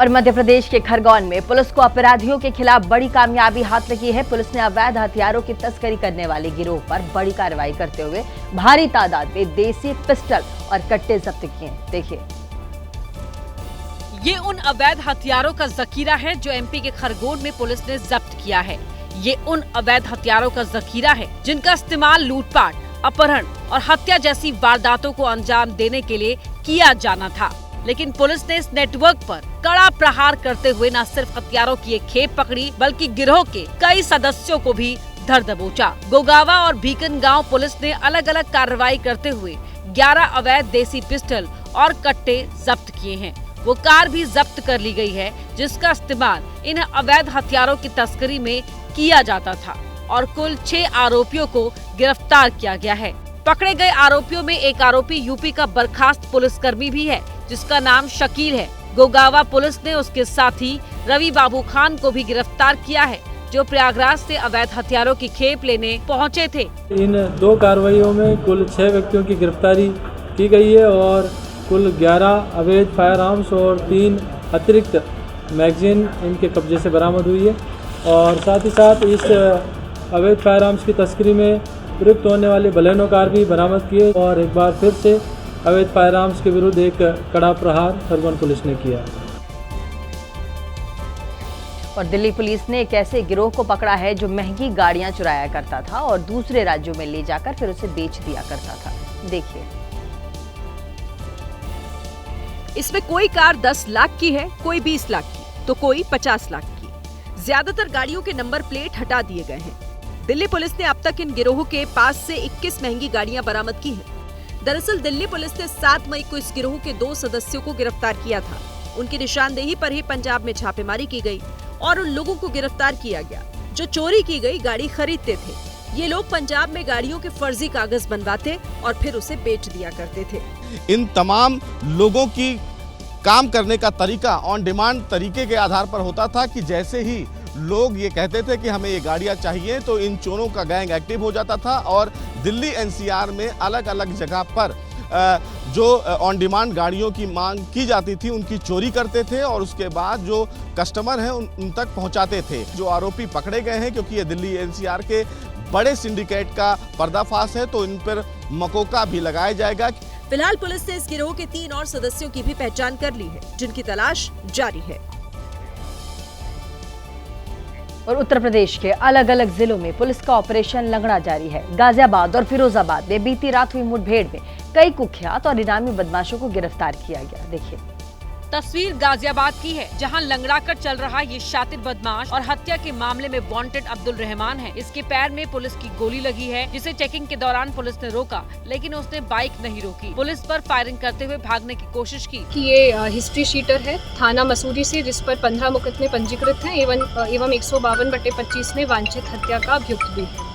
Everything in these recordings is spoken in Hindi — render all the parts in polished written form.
और मध्य प्रदेश के खरगोन में पुलिस को अपराधियों के खिलाफ बड़ी कामयाबी हाथ लगी है। पुलिस ने अवैध हथियारों की तस्करी करने वाले गिरोह पर बड़ी कार्रवाई करते हुए भारी तादाद में देसी पिस्टल और कट्टे जब्त किए। देखिए, ये उन अवैध हथियारों का जखीरा है जो एमपी के खरगोन में पुलिस ने जब्त किया है। ये उन अवैध हथियारों का जखीरा है जिनका इस्तेमाल लूटपाट, अपहरण और हत्या जैसी वारदातों को अंजाम देने के लिए किया जाना था। लेकिन पुलिस ने इस नेटवर्क पर कड़ा प्रहार करते हुए न सिर्फ हथियारों की एक खेप पकड़ी बल्कि गिरोह के कई सदस्यों को भी धर दबोचा। गोगावा और भीकन गांव पुलिस ने अलग अलग कार्रवाई करते हुए 11 अवैध देसी पिस्टल और कट्टे जब्त किए हैं। वो कार भी जब्त कर ली गई है जिसका इस्तेमाल इन अवैध हथियारों की तस्करी में किया जाता था और कुल 6 आरोपियों को गिरफ्तार किया गया है। पकड़े गए आरोपियों में एक आरोपी यूपी का बर्खास्त पुलिसकर्मी भी है जिसका नाम शकील है। गोगावा पुलिस ने उसके साथी रवि बाबू खान को भी गिरफ्तार किया है जो प्रयागराज से अवैध हथियारों की खेप लेने पहुंचे थे। इन 2 कार्रवाइयों में कुल 6 व्यक्तियों की गिरफ्तारी की गई है और कुल 11 अवैध फायर आर्म्स और 3 अतिरिक्त मैगजीन इनके कब्जे से बरामद हुई है और साथ ही साथ इस अवैध फायर आर्म्स की तस्करी में प्रयुक्त होने वाली बलेनो कार भी बरामद किए और एक बार फिर से अवैध फायर आर्म्स के विरुद्ध एक कड़ा प्रहार खरगोन पुलिस ने किया। और दिल्ली पुलिस ने एक ऐसे गिरोह को पकड़ा है जो महंगी गाड़ियां चुराया करता था और दूसरे राज्यों में ले जाकर फिर उसे बेच दिया करता था। देखिए, इसमें कोई कार 10 लाख की है, कोई 20 लाख की, तो कोई 50 लाख की। ज्यादातर गाड़ियों के नंबर प्लेट हटा दिए गए हैं। दिल्ली पुलिस ने अब तक इन गिरोह के पास से 21 महंगी गाड़ियां बरामद की हैं। दरअसल दिल्ली पुलिस ने 7 मई को इस गिरोह के 2 सदस्यों को गिरफ्तार किया था। उनकी निशानदेही पर ही पंजाब में छापेमारी की गई और उन लोगों को गिरफ्तार किया गया जो चोरी की गई गाड़ी खरीदते थे। ये लोग पंजाब में गाड़ियों के फर्जी कागज बनवाते और फिर उसे बेच दिया करते थे। इन तमाम लोगों की काम करने का तरीका ऑन डिमांड तरीके के आधार पर होता था कि जैसे ही लोग ये कहते थे कि हमें ये गाड़ियां चाहिए तो इन चोरों का गैंग एक्टिव हो जाता था और दिल्ली एनसीआर में अलग अलग जगह पर जो ऑन डिमांड गाड़ियों की मांग की जाती थी उनकी चोरी करते थे और उसके बाद जो कस्टमर हैं उन तक पहुंचाते थे। जो आरोपी पकड़े गए हैं क्योंकि ये दिल्ली एनसीआर के बड़े सिंडिकेट का पर्दाफाश है तो इन पर मकोका भी लगाया जाएगा। फिलहाल पुलिस ने इस गिरोह के 3 और सदस्यों की भी पहचान कर ली है जिनकी तलाश जारी है। और उत्तर प्रदेश के अलग अलग जिलों में पुलिस का ऑपरेशन लंगड़ा जारी है। गाजियाबाद और फिरोजाबाद में बीती रात हुई मुठभेड़ में कई कुख्यात और इनामी बदमाशों को गिरफ्तार किया गया। देखिए, तस्वीर गाजियाबाद की है जहां लंगड़ा कर चल रहा ये शातिर बदमाश और हत्या के मामले में वांटेड अब्दुल रहमान है। इसके पैर में पुलिस की गोली लगी है जिसे चेकिंग के दौरान पुलिस ने रोका लेकिन उसने बाइक नहीं रोकी। पुलिस पर फायरिंग करते हुए भागने की कोशिश की। ये हिस्ट्री शीटर है थाना मसूरी से जिस पर 15 मुकदमे पंजीकृत हैं एवं 152/25 में वांछित हत्या का अभियुक्त भी है।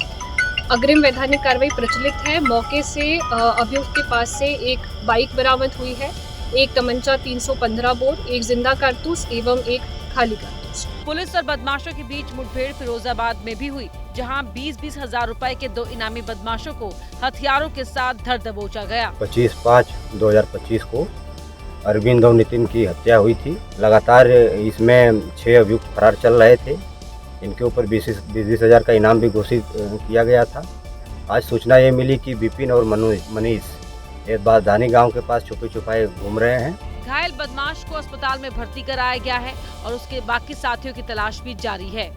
अग्रिम वैधानिक कार्रवाई प्रचलित है। मौके से अभियुक्त के पास से एक बाइक बरामद हुई है, एक तमंचा 315 बोर, एक जिंदा कारतूस एवं एक खाली कारतूस। पुलिस और बदमाशों के बीच मुठभेड़ फिरोजाबाद में भी हुई जहां 20-20 हजार रुपए के 2 इनामी बदमाशों को हथियारों के साथ धर दबोचा गया। 25/5/2025 को अरविंद और नितिन की हत्या हुई थी। लगातार इसमें 6 अभियुक्त फरार चल रहे थे। इनके ऊपर 20 हजार का इनाम भी घोषित किया गया था। आज सूचना ये मिली कि विपिन और मनीष ये बाधानी गांव के पास छुपे छुपाए घूम रहे हैं। घायल बदमाश को अस्पताल में भर्ती कराया गया है और उसके बाकी साथियों की तलाश भी जारी है।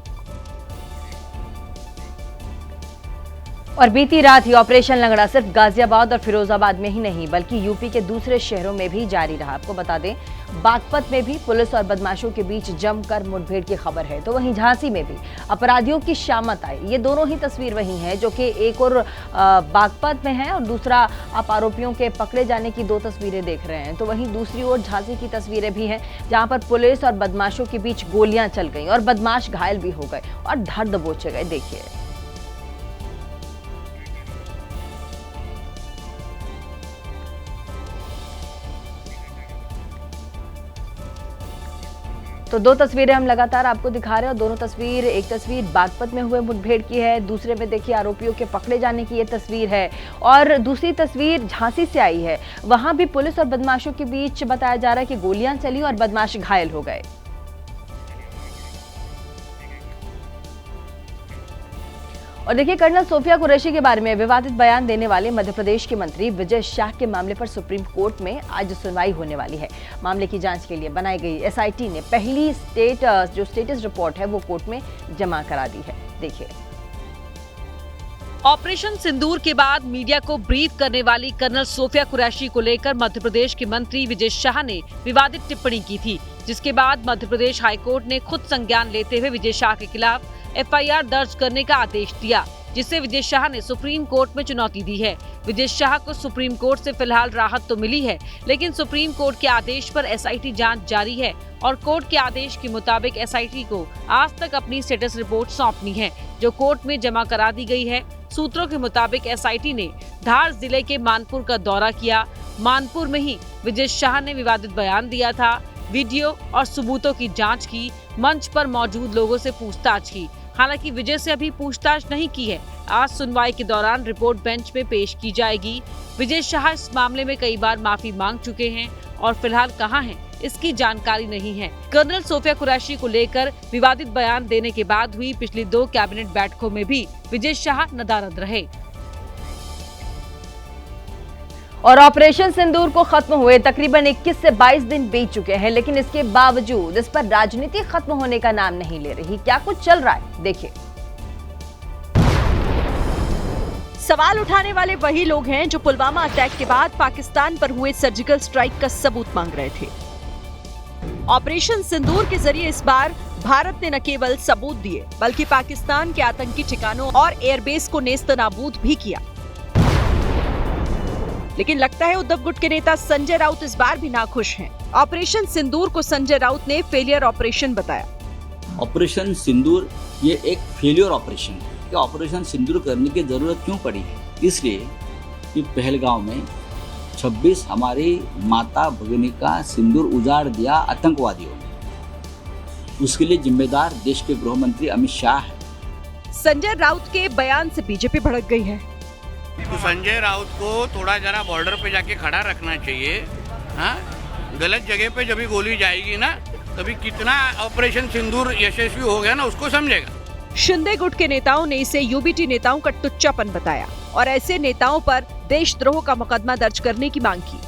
और बीती रात ये ऑपरेशन लंगड़ा सिर्फ गाजियाबाद और फिरोजाबाद में ही नहीं बल्कि यूपी के दूसरे शहरों में भी जारी रहा। आपको बता दें, बागपत में भी पुलिस और बदमाशों के बीच जमकर मुठभेड़ की खबर है तो वहीं झांसी में भी अपराधियों की शामत आई। ये दोनों ही तस्वीर वही है जो कि एक और बागपत में है और दूसरा आप आरोपियों के पकड़े जाने की 2 तस्वीरें देख रहे हैं। तो वहीं दूसरी ओर झांसी की तस्वीरें भी हैं जहां पर पुलिस और बदमाशों के बीच गोलियां चल गई और बदमाश घायल भी हो गए और धर दबोचे गए। देखिए, तो दो तस्वीरें हम लगातार आपको दिखा रहे हैं और दोनों तस्वीर, एक तस्वीर बागपत में हुए मुठभेड़ की है, दूसरे में देखिए आरोपियों के पकड़े जाने की ये तस्वीर है और दूसरी तस्वीर झांसी से आई है। वहां भी पुलिस और बदमाशों के बीच बताया जा रहा है कि गोलियां चली और बदमाश घायल हो गए। और देखिए कर्नल सोफिया कुरैशी के बारे में विवादित बयान देने वाले मध्य प्रदेश के मंत्री विजय शाह के मामले पर सुप्रीम कोर्ट में आज सुनवाई होने वाली है। मामले की जांच के लिए बनाई गई एसआईटी ने पहली स्टेटस रिपोर्ट है वो कोर्ट में जमा करा दी है। देखिए, ऑपरेशन सिंदूर के बाद मीडिया को ब्रीफ करने वाली कर्नल सोफिया कुरैशी को लेकर मध्य प्रदेश के मंत्री विजय शाह ने विवादित टिप्पणी की थी, जिसके बाद मध्य प्रदेश हाईकोर्ट ने खुद संज्ञान लेते हुए विजय शाह के खिलाफ एफआईआर दर्ज करने का आदेश दिया, जिससे विजय शाह ने सुप्रीम कोर्ट में चुनौती दी है। विजय शाह को सुप्रीम कोर्ट से फिलहाल राहत तो मिली है, लेकिन सुप्रीम कोर्ट के आदेश पर एसआईटी जांच जारी है और कोर्ट के आदेश के मुताबिक एसआईटी को आज तक अपनी स्टेटस रिपोर्ट सौंपनी है, जो कोर्ट में जमा करा दी गई है। सूत्रों के मुताबिक एसआईटी ने धार जिले के मानपुर का दौरा किया। मानपुर में ही विजय शाह ने विवादित बयान दिया था। वीडियो और सबूतों की जांच की, मंच पर मौजूद लोगों से पूछताछ की। हालांकि विजय से अभी पूछताछ नहीं की है। आज सुनवाई के दौरान रिपोर्ट बेंच में पेश की जाएगी। विजय शाह इस मामले में कई बार माफी मांग चुके हैं और फिलहाल कहां हैं इसकी जानकारी नहीं है। कर्नल सोफिया कुरैशी को लेकर विवादित बयान देने के बाद हुई पिछली 2 कैबिनेट बैठकों में भी विजय शाह नदारद रहे। और ऑपरेशन सिंदूर को खत्म हुए तकरीबन 21 से 22 दिन बीत चुके हैं, लेकिन इसके बावजूद इस पर राजनीति खत्म होने का नाम नहीं ले रही। क्या कुछ चल रहा है, देखिए। सवाल उठाने वाले वही लोग हैं जो पुलवामा अटैक के बाद पाकिस्तान पर हुए सर्जिकल स्ट्राइक का सबूत मांग रहे थे। ऑपरेशन सिंदूर के जरिए इस बार भारत ने न केवल सबूत दिए, बल्कि पाकिस्तान के आतंकी ठिकानों और एयरबेस को नेस्तनाबूद भी किया। लेकिन लगता है उद्धव गुट के नेता संजय राउत इस बार भी नाखुश हैं। ऑपरेशन सिंदूर को संजय राउत ने फेलियर ऑपरेशन बताया। ऑपरेशन सिंदूर ये एक फेलियर ऑपरेशन है। कि ऑपरेशन सिंदूर करने की जरूरत क्यों पड़ी है? इसलिए कि पहलगांव में 26 हमारी माता भगिनी का सिंदूर उजाड़ दिया आतंकवादियों ने। उसके लिए जिम्मेदार देश के गृह मंत्री अमित शाह है। संजय राउत के बयान से बीजेपी भड़क गई है। तो संजय राउत को थोड़ा जरा बॉर्डर पे जाके खड़ा रखना चाहिए। हाँ, गलत जगह पे जब गोली जाएगी ना, तभी कितना ऑपरेशन सिंदूर यशस्वी हो गया ना, उसको समझेगा। शिंदे गुट के नेताओं ने इसे यूबीटी नेताओं का टुच्चापन बताया और ऐसे नेताओं पर देशद्रोह का मुकदमा दर्ज करने की मांग की।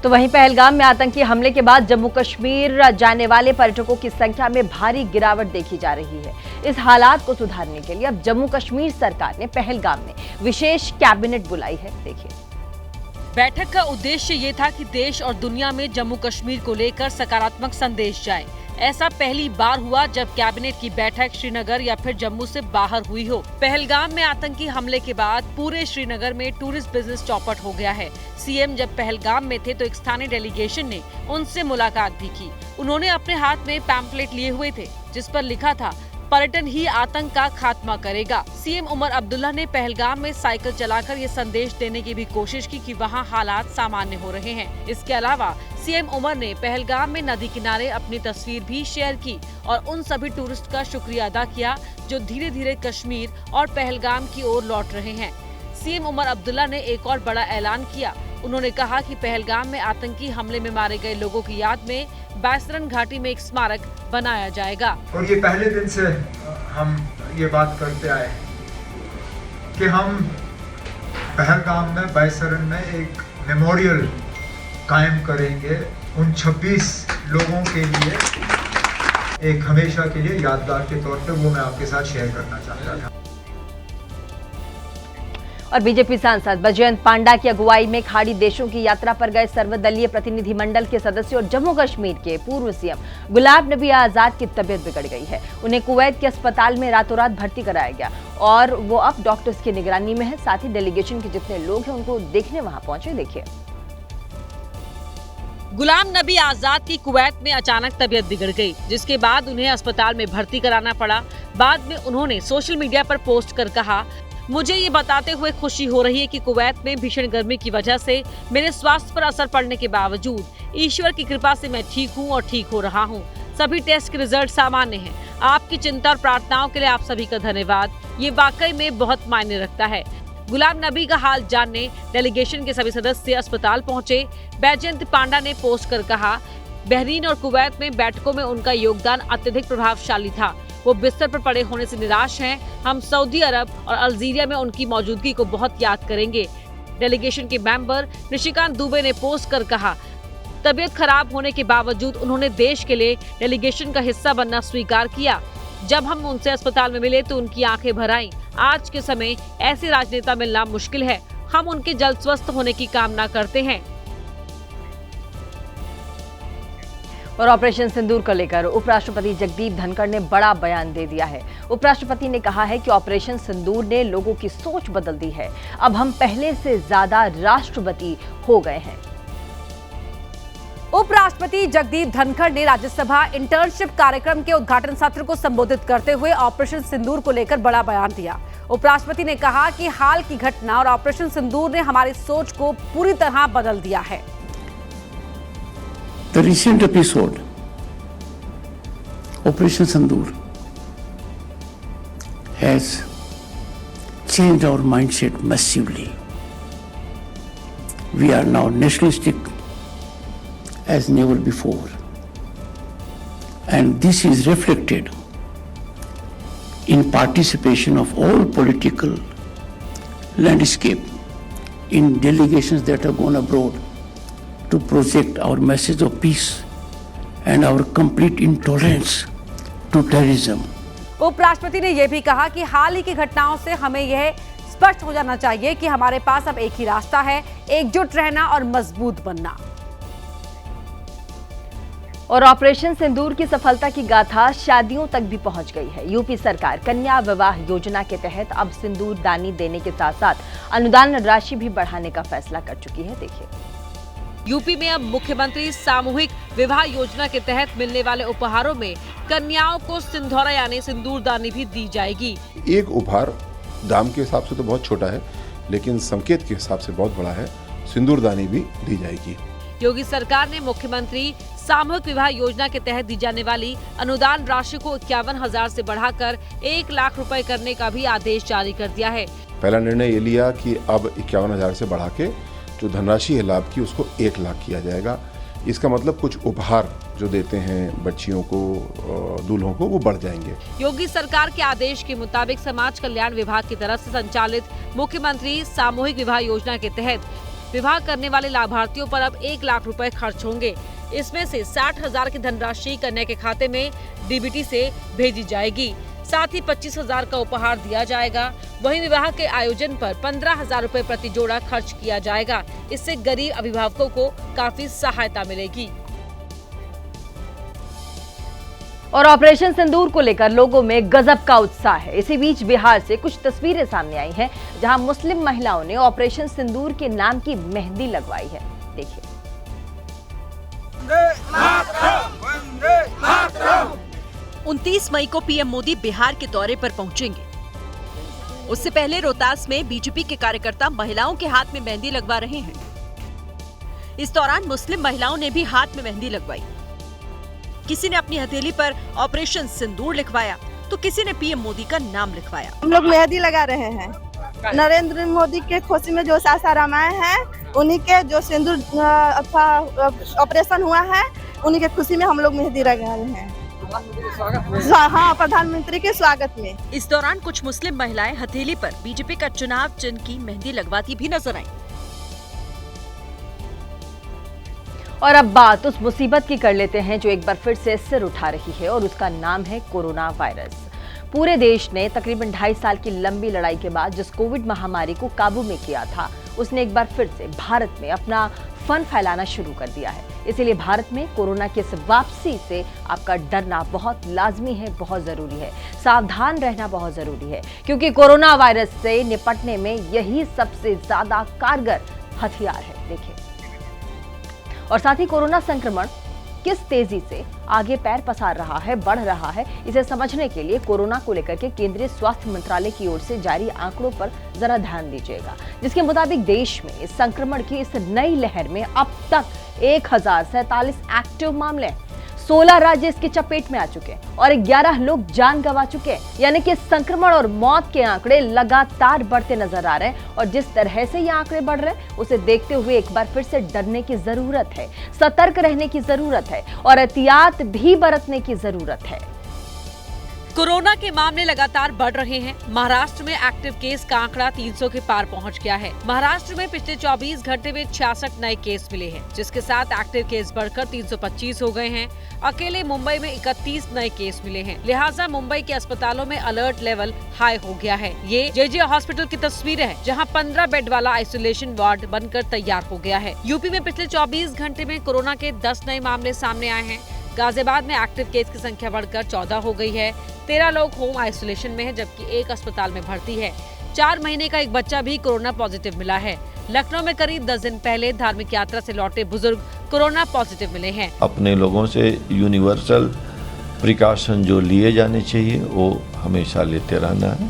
तो वहीं पहलगाम में आतंकी हमले के बाद जम्मू कश्मीर जाने वाले पर्यटकों की संख्या में भारी गिरावट देखी जा रही है। इस हालात को सुधारने के लिए अब जम्मू कश्मीर सरकार ने पहलगाम में विशेष कैबिनेट बुलाई है। देखिए, बैठक का उद्देश्य ये था कि देश और दुनिया में जम्मू कश्मीर को लेकर सकारात्मक संदेश जाए। ऐसा पहली बार हुआ जब कैबिनेट की बैठक श्रीनगर या फिर जम्मू से बाहर हुई हो। पहलगाम में आतंकी हमले के बाद पूरे श्रीनगर में टूरिस्ट बिजनेस चौपट हो गया है। सीएम जब पहलगाम में थे तो एक स्थानीय डेलीगेशन ने उनसे मुलाकात भी की। उन्होंने अपने हाथ में पैम्फलेट लिए हुए थे जिस पर लिखा था, पर्यटन ही आतंक का खात्मा करेगा। सीएम उमर अब्दुल्ला ने पहलगाम में साइकिल चलाकर ये संदेश देने की भी कोशिश की कि वहाँ हालात सामान्य हो रहे हैं। इसके अलावा सीएम उमर ने पहलगाम में नदी किनारे अपनी तस्वीर भी शेयर की और उन सभी टूरिस्ट का शुक्रिया अदा किया जो धीरे धीरे कश्मीर और पहलगाम की ओर लौट रहे हैं। सीएम उमर अब्दुल्ला ने एक और बड़ा ऐलान किया। उन्होंने कहा कि पहलगाम में आतंकी हमले में मारे गए लोगों की याद में बैसरन घाटी में एक स्मारक बनाया जाएगा। और ये पहले दिन से हम ये बात करते आए कि हम पहलगाम में बैसरन में एक मेमोरियल कायम करेंगे उन 26 लोगों के लिए, एक हमेशा के लिए यादगार के तौर पे। वो मैं आपके साथ शेयर करना चाहता था। और बीजेपी सांसद बजयंत पांडा की अगुवाई में खाड़ी देशों की यात्रा पर गए सर्वदलीय प्रतिनिधिमंडल के सदस्य और जम्मू कश्मीर के पूर्व सीएम गुलाम नबी आजाद की तबीयत बिगड़ गई है। उन्हें कुवैत के अस्पताल में रातों रात भर्ती कराया गया और वो अब डॉक्टर्स की निगरानी में है। साथ ही डेलीगेशन के जितने लोग हैं उनको देखने वहां पहुंचे। देखिए, गुलाम नबी आजाद की कुवैत में अचानक तबीयत बिगड़ गई, जिसके बाद उन्हें अस्पताल में भर्ती कराना पड़ा। बाद में उन्होंने सोशल मीडिया पर पोस्ट कर कहा, मुझे ये बताते हुए खुशी हो रही है कि कुवैत में भीषण गर्मी की वजह से मेरे स्वास्थ्य पर असर पड़ने के बावजूद ईश्वर की कृपा से मैं ठीक हूँ और ठीक हो रहा हूँ। सभी टेस्ट के रिजल्ट सामान्य हैं। आपकी चिंता और प्रार्थनाओं के लिए आप सभी का धन्यवाद। ये वाकई में बहुत मायने रखता है। गुलाम नबी का हाल जानने डेलीगेशन के सभी सदस्य अस्पताल पहुंचे। बैजयंत पांडा ने पोस्ट कर कहा, बहरीन और कुवैत में बैठकों में उनका योगदान अत्यधिक प्रभावशाली था। वो बिस्तर पर पड़े होने से निराश हैं। हम सऊदी अरब और अल्जीरिया में उनकी मौजूदगी को बहुत याद करेंगे। डेलीगेशन के मेंबर निशिकांत दुबे ने पोस्ट कर कहा, तबीयत खराब होने के बावजूद उन्होंने देश के लिए डेलीगेशन का हिस्सा बनना स्वीकार किया। जब हम उनसे अस्पताल में मिले तो उनकी आंखें भर आईं। आज के समय ऐसे राजनेता मिलना मुश्किल है। हम उनके जल्द स्वस्थ होने की कामना करते हैं। और ऑपरेशन सिंदूर को लेकर उपराष्ट्रपति जगदीप धनखड़ ने बड़ा बयान दे दिया है। उपराष्ट्रपति ने कहा है कि ऑपरेशन सिंदूर ने लोगों की सोच बदल दी है। अब हम पहले से ज्यादा राष्ट्रवादी हो गए हैं। उपराष्ट्रपति जगदीप धनखड़ ने राज्यसभा इंटर्नशिप कार्यक्रम के उद्घाटन सत्र को संबोधित करते हुए ऑपरेशन सिंदूर को लेकर बड़ा बयान दिया। उपराष्ट्रपति ने कहा कि हाल की घटना और ऑपरेशन सिंदूर ने हमारी सोच को पूरी तरह बदल दिया है। The recent episode, Operation Sindoor, has changed our mindset massively. We are now nationalistic as never before. And this is reflected in participation of all political landscape in delegations that have gone abroad to project our message of peace and our complete intolerance to terrorism. उपराष्ट्रपति ने यह भी कहा कि हाल ही की घटनाओं से हमें यह स्पष्ट हो जाना चाहिए कि हमारे पास अब एक ही रास्ता है, एकजुट रहना और मजबूत बनना। और ऑपरेशन सिंदूर की सफलता की गाथा शादियों तक भी पहुंच गई है। यूपी सरकार कन्या विवाह योजना के तहत अब सिंदूर दानी देने के साथ साथ अनुदान राशि भी बढ़ाने का फैसला कर चुकी है। देखिए, यूपी में अब मुख्यमंत्री सामूहिक विवाह योजना के तहत मिलने वाले उपहारों में कन्याओं को सिंधौरा यानी सिंदूरदानी भी दी जाएगी। एक उपहार दाम के हिसाब से तो बहुत छोटा है, लेकिन संकेत के हिसाब से बहुत बड़ा है। सिंदूरदानी भी दी जाएगी। योगी सरकार ने मुख्यमंत्री सामूहिक विवाह योजना के तहत दी जाने वाली अनुदान राशि को 51,000 से बढ़ाकर 1 लाख रुपए करने का भी आदेश जारी कर दिया है। पहला निर्णय ये लिया कि अब 51,000 से बढ़ा के जो धनराशि है लाभ की उसको 1 लाख किया जाएगा। इसका मतलब कुछ उपहार जो देते हैं बच्चियों को, दूल्हों को, वो बढ़ जाएंगे। योगी सरकार के आदेश के मुताबिक समाज कल्याण विभाग की तरफ से संचालित मुख्यमंत्री सामूहिक विवाह योजना के तहत विवाह करने वाले लाभार्थियों पर अब 1 लाख रुपए खर्च होंगे। इसमें से 60,000 की धनराशि कन्या के खाते में डीबीटी से भेजी जाएगी। साथ ही 25,000 का उपहार दिया जाएगा। वहीं विवाह के आयोजन पर 15,000 रुपए प्रति जोड़ा खर्च किया जाएगा। इससे गरीब अभिभावकों को काफी सहायता मिलेगी। और ऑपरेशन सिंदूर को लेकर लोगों में गजब का उत्साह है। इसी बीच बिहार से कुछ तस्वीरें सामने आई हैं, जहां मुस्लिम महिलाओं ने ऑपरेशन सिंदूर के नाम की मेहंदी लगवाई है। देखिए, 29 मई को पीएम मोदी बिहार के दौरे पर पहुंचेंगे। उससे पहले रोहतास में बीजेपी के कार्यकर्ता महिलाओं के हाथ में मेहंदी लगवा रहे हैं। इस दौरान मुस्लिम महिलाओं ने भी हाथ में मेहंदी लगवाई। किसी ने अपनी हथेली पर ऑपरेशन सिंदूर लिखवाया तो किसी ने पीएम मोदी का नाम लिखवाया। हम लोग मेहंदी लगा रहे हैं। नरेंद्र मोदी के खुशी में जो सासाराम आए हैं, उन्हीं के जो सिंदूर ऑपरेशन हुआ है, उन्हीं के खुशी में हम लोग मेहंदी लगा रहे हैं। हाँ, प्रधानमंत्री के स्वागत में। इस दौरान कुछ मुस्लिम महिलाएं हथेली पर बीजेपी का चुनाव चिन्ह की मेहंदी लगवाती भी नजर आई। और अब बात उस मुसीबत की कर लेते हैं जो एक बार फिर से सिर उठा रही है, और उसका नाम है कोरोना वायरस। पूरे देश ने तकरीबन 2.5 साल की लंबी लड़ाई के बाद जिस कोविड महामारी को काबू में किया था, उसने एक बार फिर से भारत में अपना फन फैलाना शुरू कर दिया है। इसीलिए भारत में कोरोना की इस वापसी से आपका डरना बहुत लाजमी है, बहुत जरूरी है। सावधान रहना बहुत जरूरी है, क्योंकि कोरोना वायरस से निपटने में यही सबसे ज्यादा कारगर हथियार है। देखिए, और साथ ही कोरोना संक्रमण किस तेजी से आगे पैर पसार रहा है, बढ़ रहा है, इसे समझने के लिए कोरोना को लेकर के केंद्रीय स्वास्थ्य मंत्रालय की ओर से जारी आंकड़ों पर जरा ध्यान दीजिएगा, जिसके मुताबिक देश में इस संक्रमण की इस नई लहर में अब तक 1047 एक्टिव मामले, 16 राज्य इसकी चपेट में आ चुके हैं और 11 लोग जान गंवा चुके हैं। यानी कि संक्रमण और मौत के आंकड़े लगातार बढ़ते नजर आ रहे हैं और जिस तरह से ये आंकड़े बढ़ रहे हैं उसे देखते हुए एक बार फिर से डरने की जरूरत है, सतर्क रहने की जरूरत है और एहतियात भी बरतने की जरूरत है। कोरोना के मामले लगातार बढ़ रहे हैं। महाराष्ट्र में एक्टिव केस का आंकड़ा 300 के पार पहुंच गया है। महाराष्ट्र में पिछले 24 घंटे में 66 नए केस मिले हैं, जिसके साथ एक्टिव केस बढ़कर 325 हो गए हैं। अकेले मुंबई में 31 नए केस मिले हैं, लिहाजा मुंबई के अस्पतालों में अलर्ट लेवल हाई हो गया है। ये जेजे हॉस्पिटल की तस्वीरें हैं, जहां 15 बेड वाला आइसोलेशन वार्ड बनकर तैयार हो गया है। यूपी में पिछले 24 घंटे में कोरोना के 10 नए मामले सामने आए हैं। गाजियाबाद में एक्टिव केस की संख्या बढ़कर 14 हो गई है। 13 लोग होम आइसोलेशन में हैं, जबकि एक अस्पताल में भर्ती है। 4 महीने का एक बच्चा भी कोरोना पॉजिटिव मिला है। लखनऊ में करीब 10 दिन पहले धार्मिक यात्रा से लौटे बुजुर्ग कोरोना पॉजिटिव मिले हैं। अपने लोगों से यूनिवर्सल प्रिकॉशन जो लिए जाने चाहिए वो हमेशा लेते रहना है।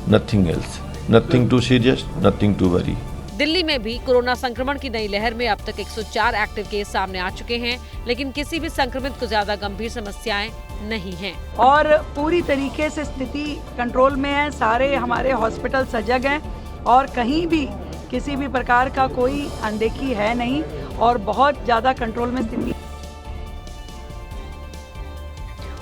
Nothing else, nothing too serious, nothing to worry. Delhi में भी कोरोना संक्रमण की नई लहर में अब तक 104 एक्टिव केस सामने आ चुके हैं, लेकिन किसी भी संक्रमित को ज्यादा गंभीर समस्याएं नहीं हैं। और पूरी तरीके से स्थिति कंट्रोल में है। सारे हमारे हॉस्पिटल सजग हैं और कहीं भी किसी भी प्रकार का कोई अनदेखी है नहीं और बहुत ज्यादा कंट्रोल में स्थिति।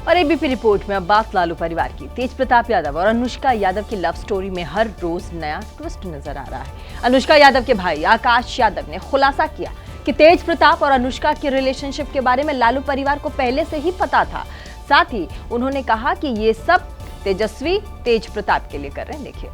और एबीपी रिपोर्ट में अब बात लालू परिवार की। तेज प्रताप यादव और अनुष्का यादव की लव स्टोरी में हर रोज नया ट्विस्ट नजर आ रहा है। अनुष्का यादव के भाई आकाश यादव ने खुलासा किया कि तेज प्रताप और अनुष्का के रिलेशनशिप के बारे में लालू परिवार को पहले से ही पता था। साथ ही उन्होंने कहा कि ये सब तेजस्वी तेज प्रताप के लिए कर रहे हैं। देखिए,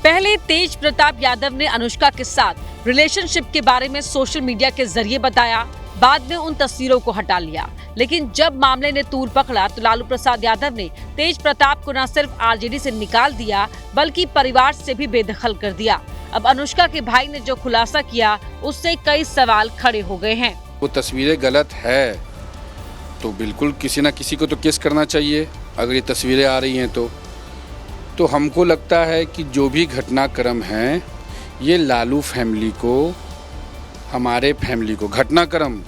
पहले तेज प्रताप यादव ने अनुष्का के साथ रिलेशनशिप के बारे में सोशल मीडिया के जरिए बताया, बाद में उन तस्वीरों को हटा लिया। लेकिन जब मामले ने तूल पकड़ा तो लालू प्रसाद यादव ने तेज प्रताप को न सिर्फ आरजेडी से निकाल दिया बल्कि परिवार से भी बेदखल कर दिया। अब अनुष्का के भाई ने जो खुलासा किया उससे कई सवाल खड़े हो गए हैं। वो तस्वीरें गलत है तो बिल्कुल किसी न किसी को तो केस करना चाहिए। अगर ये तस्वीरें आ रही हैं तो हमको लगता है कि जो भी घटनाक्रम है ये लालू फैमिली को, हमारे फैमिली को, घटनाक्रम,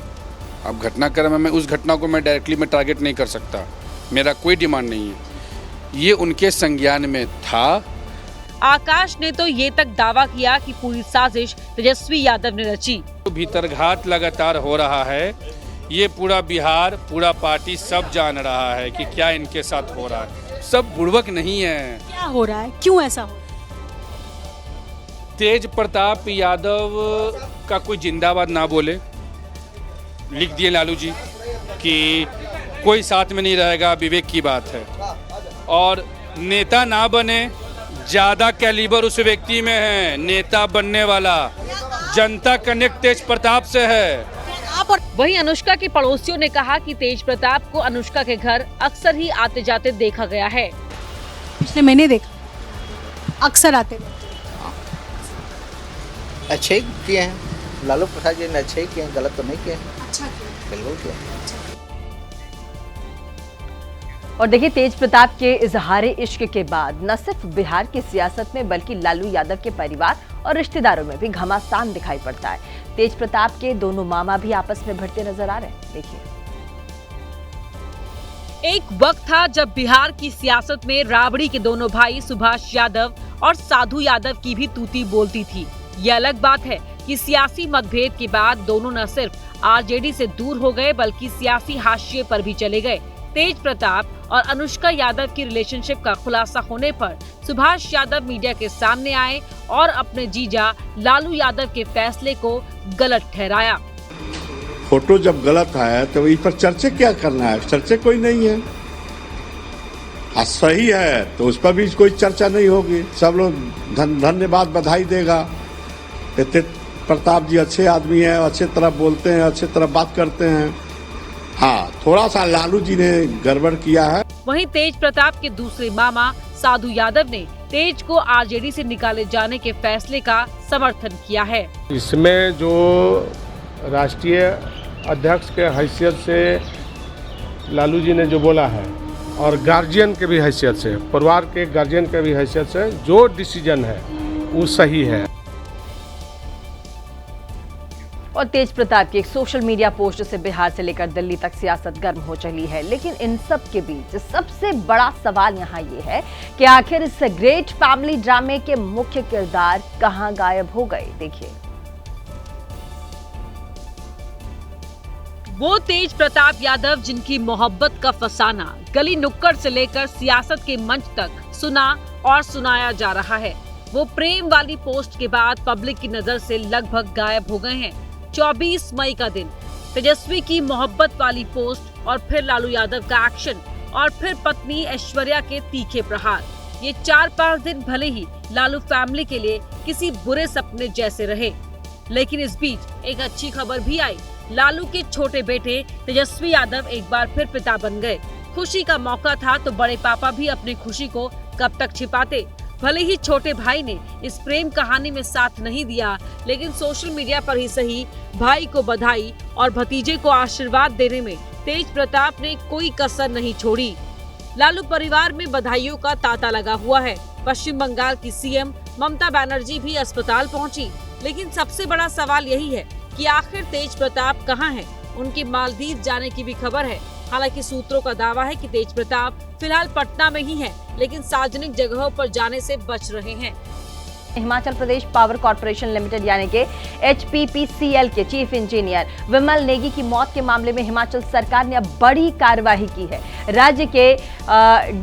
अब घटनाक्रम है, मैं उस घटना को मैं डायरेक्टली मैं टारगेट नहीं कर सकता, मेरा कोई डिमांड नहीं है, ये उनके संज्ञान में था। आकाश ने तो ये तक दावा किया कि पूरी साजिश तेजस्वी यादव ने रची। भीतरघात लगातार हो रहा है, ये पूरा बिहार, पूरा पार्टी सब जान रहा है कि क्या इनके साथ हो रहा है। सब बुड़बक नहीं है। क्या हो रहा है, क्यों ऐसा हो? तेज प्रताप यादव का कोई जिंदाबाद ना बोले, लिख दिए लालू जी कि कोई साथ में नहीं रहेगा, विवेक की बात है। और नेता ना बने, ज्यादा कैलिबर उस व्यक्ति में है। नेता बनने वाला जनता कनेक्ट तेज प्रताप से है। वहीं अनुष्का के पड़ोसियों ने कहा कि तेज प्रताप को अनुष्का के घर अक्सर ही आते जाते देखा गया है। पिछले महीने देखा, अक्सर आते। अच्छे किए हैं लालू प्रसाद जी ने, अच्छे किए हैं, गलत तो नहीं किए। अच्छा बिल्कुल किया। और देखिए, तेज प्रताप के इजहार इश्क के बाद न सिर्फ बिहार की सियासत में बल्कि लालू यादव के परिवार और रिश्तेदारों में भी घमासान दिखाई पड़ता है। तेज प्रताप के दोनों मामा भी आपस में भिड़ते नजर आ रहे हैं। देखिए, एक वक्त था जब बिहार की सियासत में राबड़ी के दोनों भाई सुभाष यादव और साधु यादव की भी तूती बोलती थी। ये अलग बात है कि सियासी मतभेद के बाद दोनों न सिर्फ आरजेडी से दूर हो गए बल्कि सियासी हाशिए पर भी चले गए। तेज प्रताप और अनुष्का यादव की रिलेशनशिप का खुलासा होने पर सुभाष यादव मीडिया के सामने आए और अपने जीजा लालू यादव के फैसले को गलत ठहराया। फोटो जब गलत है तो इस पर चर्चा क्या करना है? चर्चा कोई नहीं है। हाँ, सही है तो उस पर भी कोई चर्चा नहीं होगी। सब लोग धन्यवाद बधाई देगा। तेज प्रताप जी अच्छे आदमी हैं, अच्छे तरह बोलते हैं, अच्छे तरह बात करते हैं। हाँ, थोड़ा सा लालू जी ने गड़बड़ किया है। वहीं तेज प्रताप के दूसरे मामा साधु यादव ने तेज को आरजेडी से निकाले जाने के फैसले का समर्थन किया है। इसमें जो राष्ट्रीय अध्यक्ष के हैसियत से लालू जी ने जो बोला है और गार्जियन के भी हैसियत से, परिवार के गार्जियन के भी हैसियत से जो डिसीजन है वो सही है। और तेज प्रताप की एक सोशल मीडिया पोस्ट से बिहार से लेकर दिल्ली तक सियासत गर्म हो चली है। लेकिन इन सब के बीच सबसे बड़ा सवाल यहाँ ये है कि आखिर इस ग्रेट फैमिली ड्रामे के मुख्य किरदार कहाँ गायब हो गए। देखिए, वो तेज प्रताप यादव जिनकी मोहब्बत का फसाना गली नुक्कड़ से लेकर सियासत के मंच तक सुना और सुनाया जा रहा है, वो प्रेम वाली पोस्ट के बाद पब्लिक की नजर से लगभग गायब हो गए हैं। 24 मई का दिन, तेजस्वी की मोहब्बत वाली पोस्ट और फिर लालू यादव का एक्शन और फिर पत्नी ऐश्वर्या के तीखे प्रहार। ये 4-5 दिन भले ही लालू फैमिली के लिए किसी बुरे सपने जैसे रहे, लेकिन इस बीच एक अच्छी खबर भी आई। लालू के छोटे बेटे तेजस्वी यादव एक बार फिर पिता बन गए। खुशी का मौका था तो बड़े पापा भी अपनी खुशी को कब तक छिपाते। भले ही छोटे भाई ने इस प्रेम कहानी में साथ नहीं दिया, लेकिन सोशल मीडिया पर ही सही भाई को बधाई और भतीजे को आशीर्वाद देने में तेज प्रताप ने कोई कसर नहीं छोड़ी। लालू परिवार में बधाइयों का तांता लगा हुआ है। पश्चिम बंगाल की सीएम ममता बनर्जी भी अस्पताल पहुंची, लेकिन सबसे बड़ा सवाल यही है कि आखिर तेज प्रताप कहां हैं? उनके मालदीव जाने की भी खबर है। हालांकि सूत्रों का दावा है कि तेज प्रताप फिलहाल पटना में ही हैं, लेकिन सार्वजनिक जगहों पर जाने से बच रहे हैं। Himachal Pradesh power corporation limited यानी कि HPPCL के चीफ इंजीनियर विमल नेगी की मौत के मामले में हिमाचल सरकार ने अब बड़ी कार्रवाई की है। राज्य के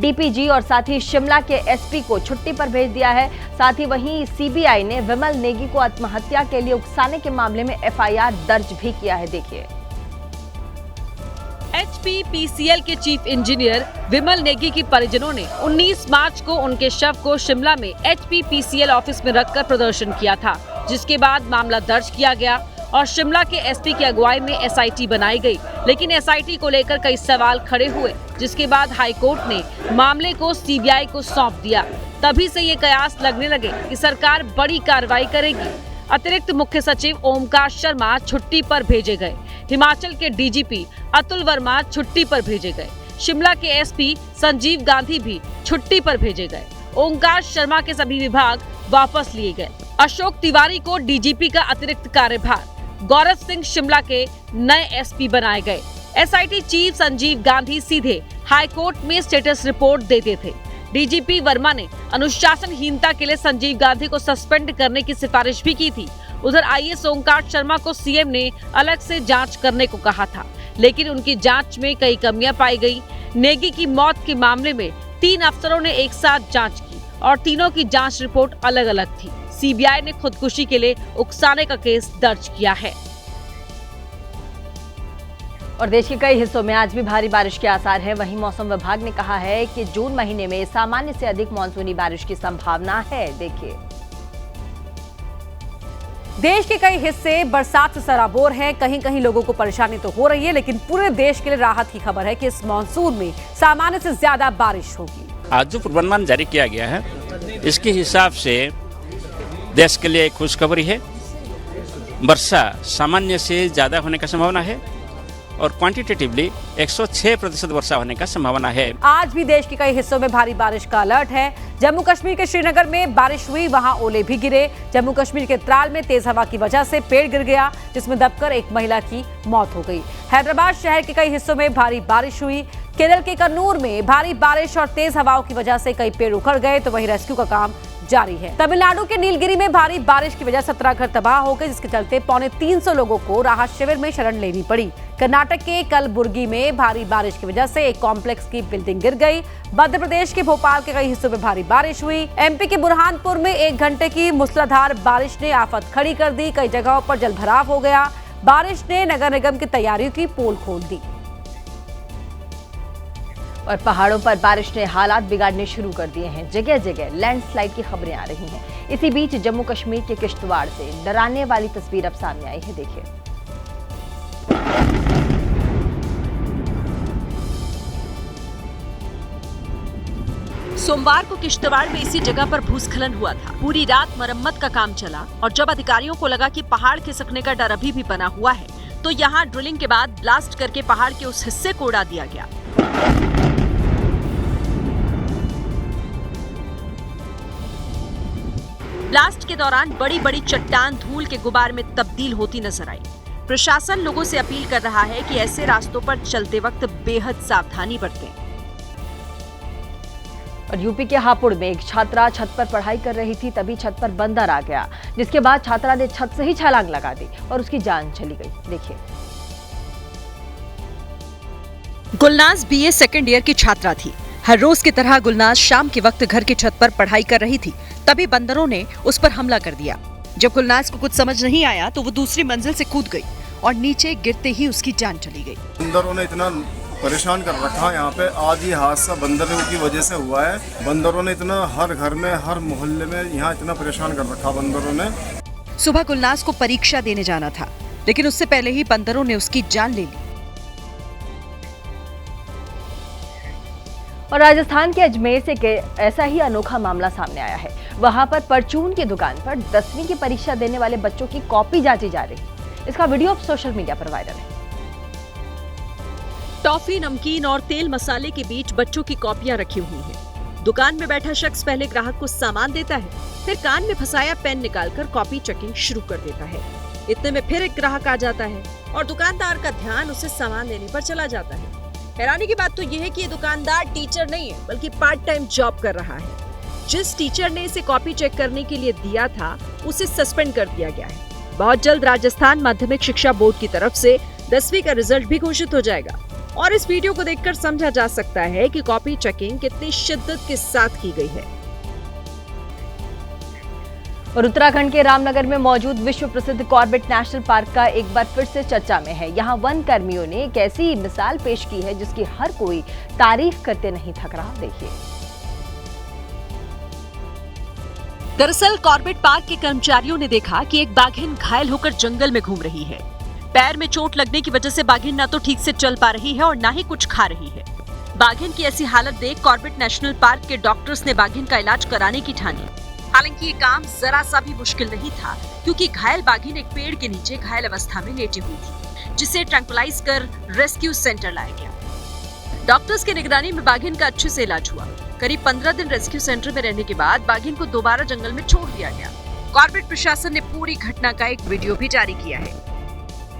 DPG और साथ ही शिमला के SP को छुट्टी पर भेज दिया है। साथ ही वहीं CBI ने विमल नेगी को आत्महत्या के लिए उकसाने के मामले में FIR दर्ज भी किया है। देखिए, HPPCL के चीफ इंजीनियर विमल नेगी की परिजनों ने 19 मार्च को उनके शव को शिमला में HPPCL ऑफिस में रखकर प्रदर्शन किया था, जिसके बाद मामला दर्ज किया गया और शिमला के SP की अगुवाई में SIT बनाई गई। लेकिन SIT को लेकर कई सवाल खड़े हुए, जिसके बाद हाईकोर्ट ने मामले को CBI को सौंप दिया। तभी से ये कयास लगने लगे कि सरकार बड़ी कार्रवाई करेगी। अतिरिक्त मुख्य सचिव ओमकार शर्मा छुट्टी पर भेजे गए। हिमाचल के DGP अतुल वर्मा छुट्टी पर भेजे गए। शिमला के SP संजीव गांधी भी छुट्टी पर भेजे गए। ओमकार शर्मा के सभी विभाग वापस लिए गए। अशोक तिवारी को DGP का अतिरिक्त कार्यभार, गौरव सिंह शिमला के नए SP बनाए गए। SIT चीफ संजीव गांधी सीधे हाईकोर्ट में स्टेटस रिपोर्ट देते थे। DGP वर्मा ने अनुशासनहीनता के लिए संजीव गांधी को सस्पेंड करने की सिफारिश भी की थी। उधर IAS ओमकार शर्मा को CM ने अलग से जांच करने को कहा था, लेकिन उनकी जांच में कई कमियां पाई गई। नेगी की मौत के मामले में 3 अफसरों ने एक साथ जांच की और तीनों की जांच रिपोर्ट अलग अलग थी। CBI ने खुदकुशी के लिए उकसाने का केस दर्ज किया है। और देश के कई हिस्सों में आज भी भारी बारिश के आसार हैं। वहीं मौसम विभाग ने कहा है कि जून महीने में सामान्य से अधिक मानसूनी बारिश की संभावना है। देखिए, देश के कई हिस्से बरसात से सराबोर हैं। कहीं कहीं लोगों को परेशानी तो हो रही है, लेकिन पूरे देश के लिए राहत की खबर है कि इस मानसून में सामान्य से ज्यादा बारिश होगी। आज जो पूर्वानुमान जारी किया गया है, इसके हिसाब से देश के लिए खुशखबरी है। वर्षा सामान्य से ज्यादा होने का संभावना है और क्वांटिटेटिवली 106% वर्षा होने का संभावना है। आज भी देश के कई हिस्सों में भारी बारिश का अलर्ट है। जम्मू कश्मीर के श्रीनगर में बारिश हुई, वहां ओले भी गिरे। जम्मू कश्मीर के त्राल में तेज हवा की वजह से पेड़ गिर गया, जिसमें दबकर एक महिला की मौत हो गई। हैदराबाद शहर के कई हिस्सों में भारी बारिश हुई। केरल के कन्नूर में भारी बारिश और तेज हवाओं की वजह से कई पेड़ उखड़ गए, तो वहीं रेस्क्यू का काम जारी है। तमिलनाडु के नीलगिरी में भारी बारिश की वजह 17 घर तबाह हो गए, जिसके चलते 350 लोगों को राहत शिविर में शरण लेनी पड़ी। कर्नाटक के कलबुर्गी में भारी बारिश की वजह से एक कॉम्प्लेक्स की बिल्डिंग गिर गई। मध्य प्रदेश के भोपाल के कई हिस्सों में भारी बारिश हुई। MP के बुरहानपुर में 1 घंटे की मूसलाधार बारिश ने आफत खड़ी कर दी। कई जगहों पर जलभराव हो गया। बारिश ने नगर निगम की तैयारियों की पोल खोल दी। और पहाड़ों पर बारिश ने हालात बिगाड़ने शुरू कर दिए हैं। जगह जगह लैंडस्लाइड की खबरें आ रही हैं। इसी बीच जम्मू कश्मीर के किश्तवाड़ से डराने वाली तस्वीर अब सामने आई है। देखिए, सोमवार को किश्तवाड़ में इसी जगह पर भूस्खलन हुआ था। पूरी रात मरम्मत का काम चला और जब अधिकारियों को लगा कि पहाड़ खिसकने का डर अभी भी बना हुआ है, तो यहाँ ड्रिलिंग के बाद ब्लास्ट करके पहाड़ के उस हिस्से को उड़ा दिया गया। ब्लास्ट के दौरान बड़ी बड़ी चट्टान धूल के गुबार में तब्दील होती नजर आई। प्रशासन लोगों से अपील कर रहा है कि ऐसे रास्तों पर चलते वक्त बेहद सावधानी बरतें। और यूपी के हापुड़ में एक छात्रा छत पर पढ़ाई कर रही थी, तभी छत पर बंदर आ गया, जिसके बाद छात्रा ने छत से ही छलांग लगा दी और उसकी जान चली गई। देखिए। गुलनाज बीए सेकंड ईयर की छात्रा थी। हर रोज की तरह गुलनाज शाम के वक्त घर की छत पर पढ़ाई कर रही थी, तभी बंदरों ने उस पर हमला कर दिया। जब गुलनाज को कुछ समझ नहीं आया तो वो दूसरी मंजिल से कूद गई और नीचे गिरते ही उसकी जान चली गई। बंदरों ने इतना परेशान कर रखा यहाँ पे, आज ये हादसा बंदरों की वजह से हुआ है। बंदरों ने इतना हर घर में, हर मोहल्ले में यहाँ इतना परेशान कर रखा बंदरों ने। सुबह गुलनाज को परीक्षा देने जाना था, लेकिन उससे पहले ही बंदरों ने उसकी जान ले ली। और राजस्थान के अजमेर से ऐसा ही अनोखा मामला सामने आया है। वहां पर परचून की दुकान पर 10वीं की परीक्षा देने वाले बच्चों की कॉपी जांची जा रही। इसका वीडियो अब सोशल मीडिया पर वायरल है। टॉफी, नमकीन और तेल मसाले के बीच बच्चों की कॉपियां रखी हुई हैं। दुकान में बैठा शख्स पहले ग्राहक को सामान देता है, फिर कान में फंसाया पेन निकालकर कॉपी चेकिंग शुरू कर देता है। इतने में फिर एक ग्राहक आ जाता है और दुकानदार का ध्यान उसे सामान लेने पर चला जाता है। हैरानी की बात तो यह है कि ये दुकानदार टीचर नहीं है, बल्कि पार्ट टाइम जॉब कर रहा है। जिस टीचर ने इसे कॉपी चेक करने के लिए दिया था, उसे सस्पेंड कर दिया गया है। बहुत जल्द राजस्थान माध्यमिक शिक्षा बोर्ड की तरफ से 10वीं का रिजल्ट भी घोषित हो जाएगा और इस वीडियो को देखकर समझा जा सकता है कि कॉपी चेकिंग कितनी शिद्दत के साथ की गई है। और उत्तराखंड के रामनगर में मौजूद विश्व प्रसिद्ध कॉर्बेट नेशनल पार्क का एक बार फिर से चर्चा में है। यहाँ वन कर्मियों ने एक ऐसी मिसाल पेश की है जिसकी हर कोई तारीफ करते नहीं थक रहा। देखिए। दरअसल कॉर्बेट पार्क के कर्मचारियों ने देखा कि एक बाघिन घायल होकर जंगल में घूम रही है। पैर में चोट लगने की वजह से बाघिन ना तो ठीक से चल पा रही है और ना ही कुछ खा रही है। बाघिन की ऐसी हालत देख कॉर्बेट नेशनल पार्क के डॉक्टर्स ने बाघिन का इलाज कराने की ठानी। हालांकि ये काम जरा सा भी मुश्किल नहीं था, क्योंकि घायल बाघिन एक पेड़ के नीचे घायल अवस्था में लेटी हुई थी, जिसे ट्रैंकुलाइज कर रेस्क्यू सेंटर लाया गया। डॉक्टर्स की निगरानी में बाघिन का अच्छे से इलाज हुआ। करीब 15 दिन रेस्क्यू सेंटर में रहने के बाद बाघिन को दोबारा जंगल में छोड़ दिया गया। कॉर्बेट प्रशासन ने पूरी घटना का एक वीडियो भी जारी किया है।